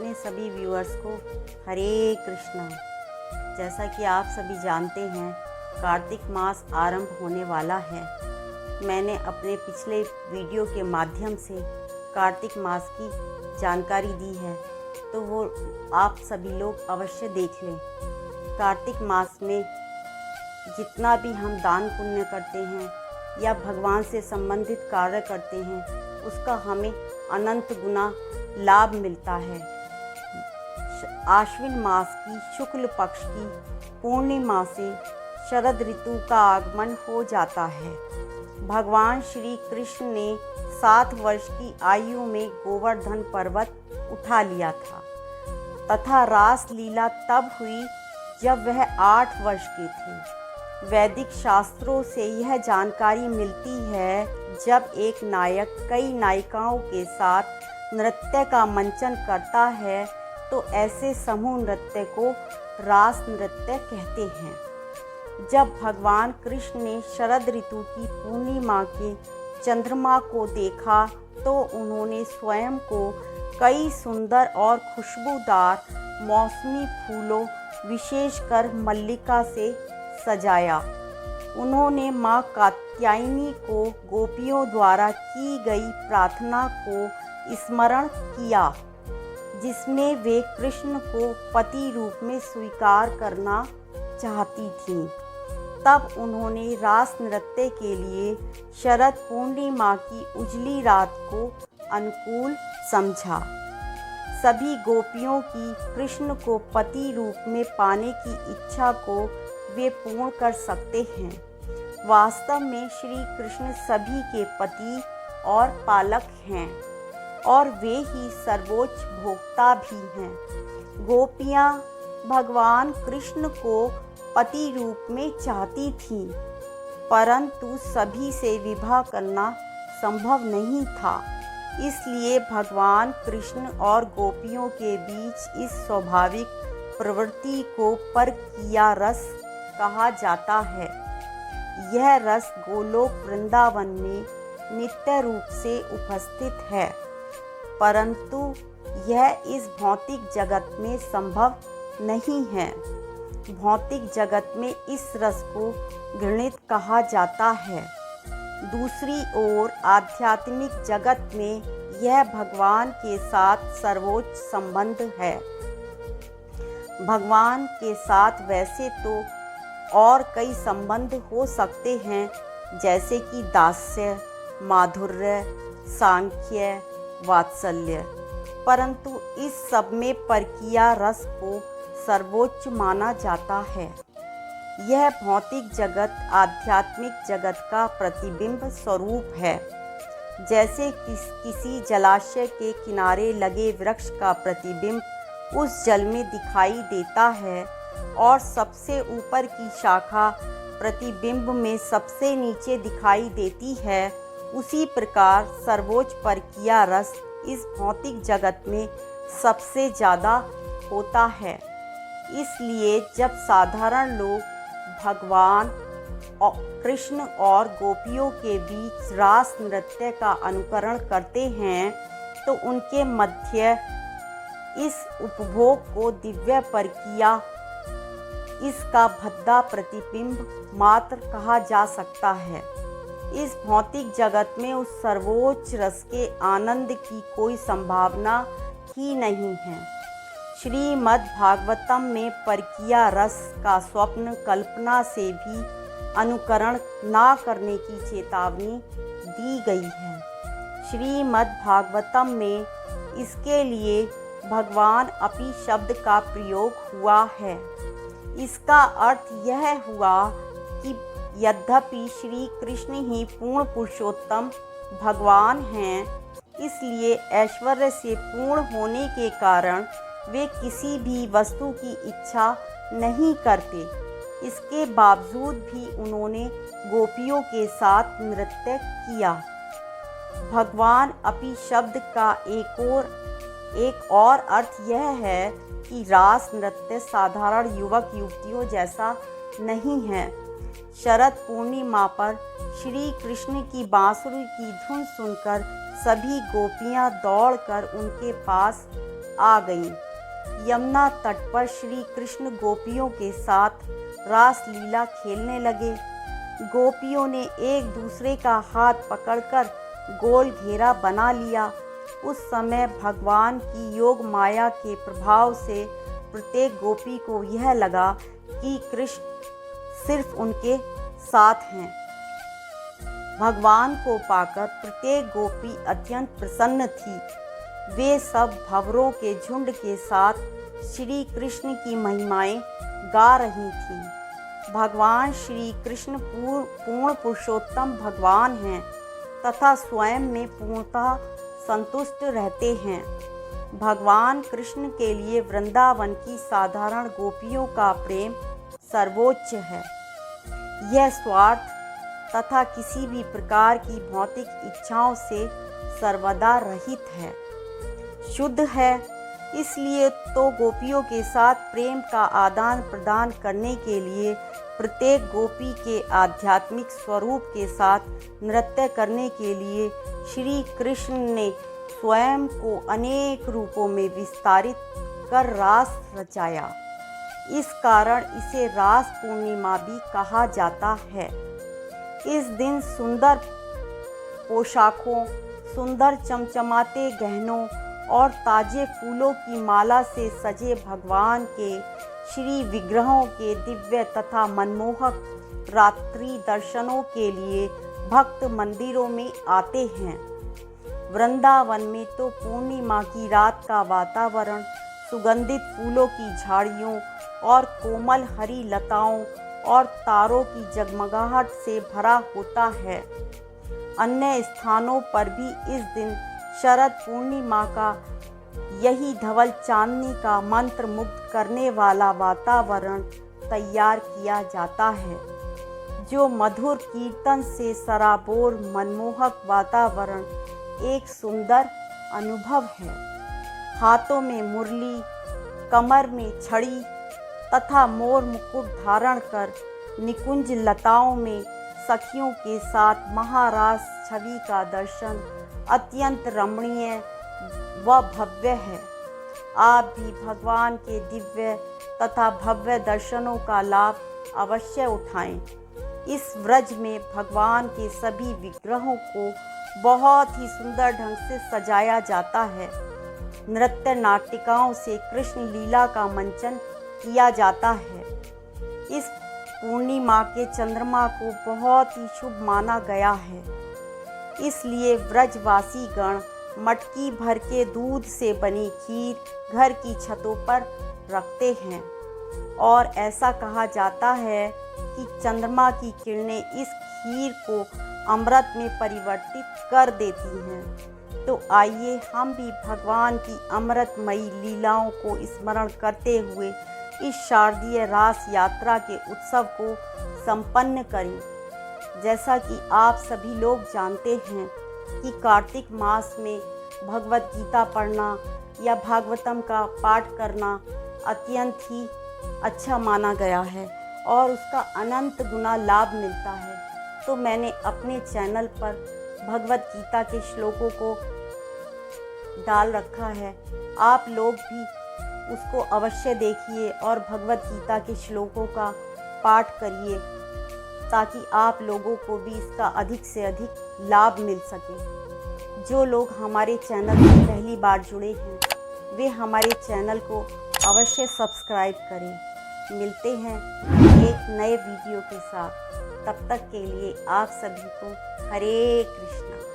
अपने सभी व्यूअर्स को हरे कृष्णा। जैसा कि आप सभी जानते हैं, कार्तिक मास आरंभ होने वाला है। मैंने अपने पिछले वीडियो के माध्यम से कार्तिक मास की जानकारी दी है, तो वो आप सभी लोग अवश्य देख लें। कार्तिक मास में जितना भी हम दान पुण्य करते हैं या भगवान से संबंधित कार्य करते हैं, उसका हमें अनंत गुना लाभ मिलता है। आश्विन मास की शुक्ल पक्ष की पूर्णिमा से शरद ऋतु का आगमन हो जाता है। भगवान श्री कृष्ण ने 7 वर्ष की आयु में गोवर्धन पर्वत उठा लिया था तथा रास लीला तब हुई जब वह 8 वर्ष के थे। वैदिक शास्त्रों से यह जानकारी मिलती है, जब एक नायक कई नायिकाओं के साथ नृत्य का मंचन करता है तो ऐसे समूह नृत्य को रास नृत्य कहते हैं। जब भगवान कृष्ण ने शरद ऋतु की पूर्णिमा के चंद्रमा को देखा तो उन्होंने स्वयं को कई सुंदर और खुशबूदार मौसमी फूलों, विशेषकर मल्लिका से सजाया। उन्होंने माँ कात्यायनी को गोपियों द्वारा की गई प्रार्थना को स्मरण किया, जिसमें वे कृष्ण को पति रूप में स्वीकार करना चाहती थीं। तब उन्होंने रास नृत्य के लिए शरद पूर्णिमा की उजली रात को अनुकूल समझा। सभी गोपियों की कृष्ण को पति रूप में पाने की इच्छा को वे पूर्ण कर सकते हैं। वास्तव में श्री कृष्ण सभी के पति और पालक हैं और वे ही सर्वोच्च भोक्ता भी हैं। गोपियाँ भगवान कृष्ण को पति रूप में चाहती थीं, परंतु सभी से विवाह करना संभव नहीं था। इसलिए भगवान कृष्ण और गोपियों के बीच इस स्वाभाविक प्रवृत्ति को परकीया रस कहा जाता है। यह रस गोलोक वृंदावन में नित्य रूप से उपस्थित है, परंतु यह इस भौतिक जगत में संभव नहीं है। भौतिक जगत में इस रस को घृणित कहा जाता है। दूसरी ओर आध्यात्मिक जगत में यह भगवान के साथ सर्वोच्च संबंध है। भगवान के साथ वैसे तो और कई संबंध हो सकते हैं, जैसे कि दास्य, माधुर्य, सांख्य, वात्सल्य, परंतु इस सब में परकीया रस को सर्वोच्च माना जाता है। यह भौतिक जगत आध्यात्मिक जगत का प्रतिबिंब स्वरूप है। जैसे किसी जलाशय के किनारे लगे वृक्ष का प्रतिबिंब उस जल में दिखाई देता है और सबसे ऊपर की शाखा प्रतिबिंब में सबसे नीचे दिखाई देती है, उसी प्रकार सर्वोच्च परकीया रस इस भौतिक जगत में सबसे ज़्यादा होता है। इसलिए जब साधारण लोग भगवान कृष्ण और गोपियों के बीच रास नृत्य का अनुकरण करते हैं तो उनके मध्य इस उपभोग को दिव्य परकीया, इसका भद्दा प्रतिबिंब मात्र कहा जा सकता है। इस भौतिक जगत में उस सर्वोच्च रस के आनंद की कोई संभावना ही नहीं है। श्रीमद् भागवतम में परकीया रस का स्वप्न कल्पना से भी अनुकरण ना करने की चेतावनी दी गई है। श्रीमद् भागवतम में इसके लिए भगवान अपि शब्द का प्रयोग हुआ है। इसका अर्थ यह हुआ कि यद्यपि श्री कृष्ण ही पूर्ण पुरुषोत्तम भगवान हैं, इसलिए ऐश्वर्य से पूर्ण होने के कारण वे किसी भी वस्तु की इच्छा नहीं करते। इसके बावजूद भी उन्होंने गोपियों के साथ नृत्य किया। भगवान अपि शब्द का एक और अर्थ यह है कि रास नृत्य साधारण युवक युवतियों जैसा नहीं है। शरद पूर्णिमा पर श्री कृष्ण की बांसुरी की धुन सुनकर सभी गोपियां दौड़कर उनके पास आ गईं। यमुना तट पर श्री कृष्ण गोपियों के साथ रास लीला खेलने लगे। गोपियों ने एक दूसरे का हाथ पकड़कर गोल घेरा बना लिया। उस समय भगवान की योग माया के प्रभाव से प्रत्येक गोपी को यह लगा कि कृष्ण सिर्फ उनके साथ हैं। भगवान को पाकर प्रत्येक गोपी अत्यंत प्रसन्न थी। वे सब भंवरों के झुंड के साथ श्री कृष्ण की महिमाएं गा रही थीं। भगवान श्री कृष्ण पूर्ण पुरुषोत्तम भगवान हैं तथा स्वयं में पूर्णतः संतुष्ट रहते हैं। भगवान कृष्ण के लिए वृंदावन की साधारण गोपियों का प्रेम सर्वोच्च है। यह स्वार्थ तथा किसी भी प्रकार की भौतिक इच्छाओं से सर्वदा रहित है, शुद्ध है। इसलिए तो गोपियों के साथ प्रेम का आदान प्रदान करने के लिए प्रत्येक गोपी के आध्यात्मिक स्वरूप के साथ नृत्य करने के लिए श्री कृष्ण ने स्वयं को अनेक रूपों में विस्तारित कर रास रचाया। इस कारण इसे रास पूर्णिमा भी कहा जाता है। इस दिन सुंदर पोशाकों, सुंदर चमचमाते गहनों और ताजे फूलों की माला से सजे भगवान के श्री विग्रहों के दिव्य तथा मनमोहक रात्रि दर्शनों के लिए भक्त मंदिरों में आते हैं। वृंदावन में तो पूर्णिमा की रात का वातावरण सुगंधित फूलों की झाड़ियों और कोमल हरी लताओं और तारों की जगमगाहट से भरा होता है। अन्य स्थानों पर भी इस दिन शरद पूर्णिमा का यही धवल चांदनी का मंत्र मुग्ध करने वाला वातावरण तैयार किया जाता है। जो मधुर कीर्तन से सराबोर मनमोहक वातावरण एक सुंदर अनुभव है। हाथों में मुरली, कमर में छड़ी तथा मोर मुकुट धारण कर निकुंज लताओं में सखियों के साथ महारास छवि का दर्शन अत्यंत रमणीय व भव्य है। आप भी भगवान के दिव्य तथा भव्य दर्शनों का लाभ अवश्य उठाएं। इस व्रज में भगवान के सभी विग्रहों को बहुत ही सुंदर ढंग से सजाया जाता है। नृत्य नाटिकाओं से कृष्ण लीला का मंचन किया जाता है। इस पूर्णिमा के चंद्रमा को बहुत ही शुभ माना गया है। इसलिए व्रजवासी गण मटकी भर के दूध से बनी खीर घर की छतों पर रखते हैं और ऐसा कहा जाता है कि चंद्रमा की किरणें इस खीर को अमृत में परिवर्तित कर देती हैं। तो आइए हम भी भगवान की अमृतमयी लीलाओं को स्मरण करते हुए इस शारदीय रास यात्रा के उत्सव को संपन्न करें। जैसा कि आप सभी लोग जानते हैं कि कार्तिक मास में भगवत गीता पढ़ना या भागवतम का पाठ करना अत्यंत ही अच्छा माना गया है और उसका अनंत गुना लाभ मिलता है। तो मैंने अपने चैनल पर भगवत गीता के श्लोकों को डाल रखा है। आप लोग भी उसको अवश्य देखिए और भगवत गीता के श्लोकों का पाठ करिए ताकि आप लोगों को भी इसका अधिक से अधिक लाभ मिल सके। जो लोग हमारे चैनल पर पहली बार जुड़े हैं वे हमारे चैनल को अवश्य सब्सक्राइब करें। मिलते हैं एक नए वीडियो के साथ। तब तक के लिए आप सभी को हरे कृष्णा।